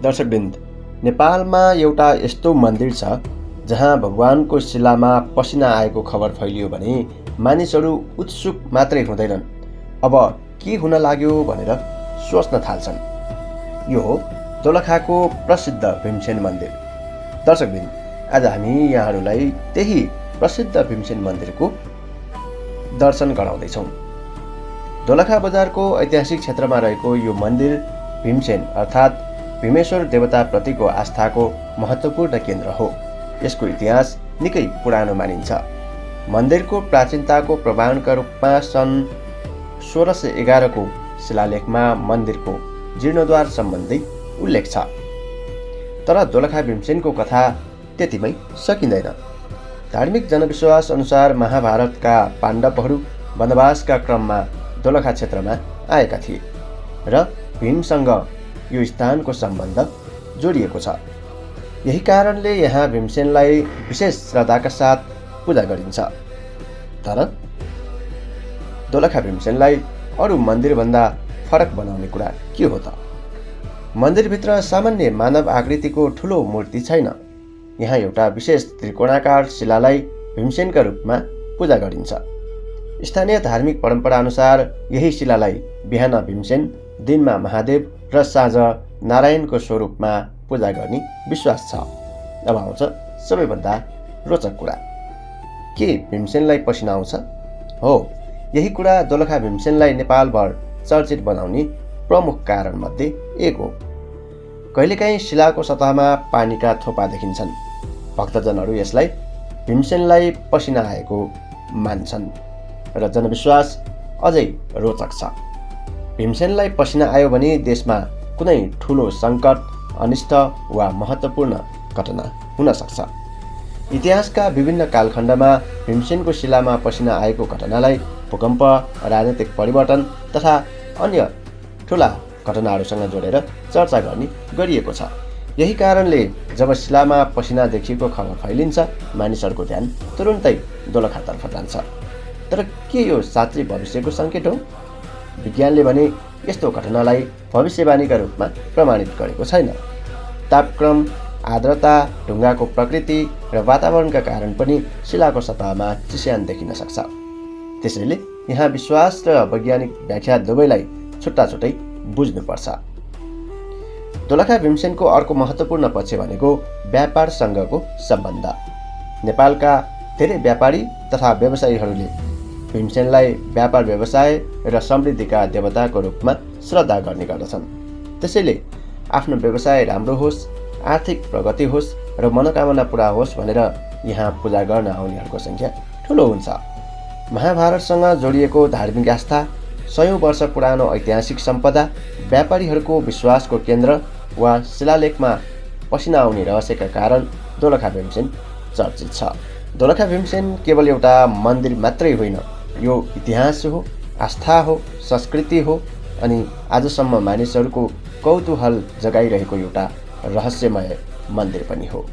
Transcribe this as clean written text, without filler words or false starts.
दर्शकवृन्द, नेपालमा एउटा यस्तो मन्दिर छ जहाँ भगवानको शिलामा पसिना आएको खबर फैलियो भने मानिसहरू उत्सुक मात्रै हुँदैनन्, अब के हुन लाग्यो भनेर सोच्न थाल्छन्। यो हो दोलखाको प्रसिद्ध भीमसेन मन्दिर। दर्शकवृन्द, आज हामी यहाँहरूलाई त्यही प्रसिद्ध भीमसेन मन्दिरको दर्शन गराउँदैछौँ। दोलखा बजारको ऐतिहासिक क्षेत्रमा रहेको यो मन्दिर भीमसेन अर्थात् भीमेश्वर देवताप्रतिको आस्थाको महत्त्वपूर्ण केन्द्र हो। यसको इतिहास निकै पुरानो मानिन्छ। मन्दिरको प्राचीनताको प्रमाणका रूपमा सन् 1611 को शिलालेखमा मन्दिरको जीर्णोद्धार सम्बन्धी उल्लेख छ। तर दोलखा भीमसेनको कथा त्यतिमै सकिँदैन। धार्मिक जनविश्वास अनुसार महाभारतका पाण्डवहरू वनवासका क्रममा दोलखा क्षेत्रमा आएका थिए र भीमसँग यो स्थानको सम्बन्ध जोडिएको छ। यही कारणले यहाँ भीमसेनलाई विशेष श्रद्धाका साथ पूजा गरिन्छ। तर दोलखा भीमसेनलाई अरू मन्दिरभन्दा फरक बनाउने कुरा के हो त? मन्दिरभित्र सामान्य मानव आकृतिको ठुलो मूर्ति छैन। यहाँ एउटा विशेष त्रिकोणाकार शिलालाई भीमसेनका रूपमा पूजा गरिन्छ। स्थानीय धार्मिक परम्परा अनुसार यही शिलालाई बिहान भीमसेन, दिनमा महादेव र साँझ नारायणको स्वरूपमा पूजा गर्ने विश्वास छ। अब आउँछ सबैभन्दा रोचक कुरा, के भीमसेनलाई पसिना आउँछ? हो, यही कुरा दोलखा भीमसेनलाई नेपालभर चर्चित बनाउने प्रमुख कारणमध्ये एक हो। कहिलेकाहीँ शिलाको सतहमा पानीका थोपा देखिन्छन्। भक्तजनहरू यसलाई भीमसेनलाई पसिना आएको मान्छन् र जनविश्वास अझै रोचक छ। भीमसेनलाई पसिना आयो भने देशमा कुनै ठुलो सङ्कट, अनिष्ट वा महत्त्वपूर्ण घटना हुन सक्छ। इतिहासका विभिन्न कालखण्डमा भीमसेनको शिलामा पसिना आएको घटनालाई भूकम्प, राजनीतिक परिवर्तन तथा अन्य ठुला घटनाहरूसँग जोडेर चर्चा गर्ने गरिएको छ। यही कारणले जब शिलामा पसिना देखिएको खबर फैलिन्छ, मानिसहरूको ध्यान तुरुन्तै दोलखातर्फ जान्छ। तर के यो साँच्चै भविष्यको सङ्केत हो? विज्ञानले भने यस्तो घटनालाई भविष्यवाणीका रूपमा प्रमाणित गरेको छैन। तापक्रम, आर्द्रता, ढुङ्गाको प्रकृति र वातावरणका कारण पनि शिलाको सतहमा चिस्यान देखिन सक्छ। त्यसैले यहाँ विश्वास र वैज्ञानिक व्याख्या दुवैलाई छुट्टा छुट्टै बुझ्नुपर्छ। दोलखा भीमसेनको अर्को महत्त्वपूर्ण पक्ष भनेको व्यापारसँगको सम्बन्ध। नेपालका धेरै व्यापारी तथा व्यवसायीहरूले भीमसेनलाई व्यापार व्यवसाय र समृद्धिका देवताको रूपमा श्रद्धा गर्ने गर्दछन्। त्यसैले आफ्नो व्यवसाय राम्रो होस्, आर्थिक प्रगति होस् र मनोकामना पुरा होस् भनेर यहाँ पूजा गर्न आउनेहरूको सङ्ख्या ठुलो हुन्छ। महाभारतसँग जोडिएको धार्मिक आस्था, 100औं वर्ष पुरानो ऐतिहासिक सम्पदा, व्यापारीहरूको विश्वासको केन्द्र वा शिलालेखमा पसिना आउने रहस्यका कारण दोलखा भीमसेन चर्चित छ। दोलखा भीमसेन केवल एउटा मन्दिर मात्रै होइन, यो इतिहास हो, आस्था हो, संस्कृति हो अनि आजसम्म मानिसहरूको कौतूहल जगाइरहेको एउटा रहस्यमय मन्दिर पनि हो।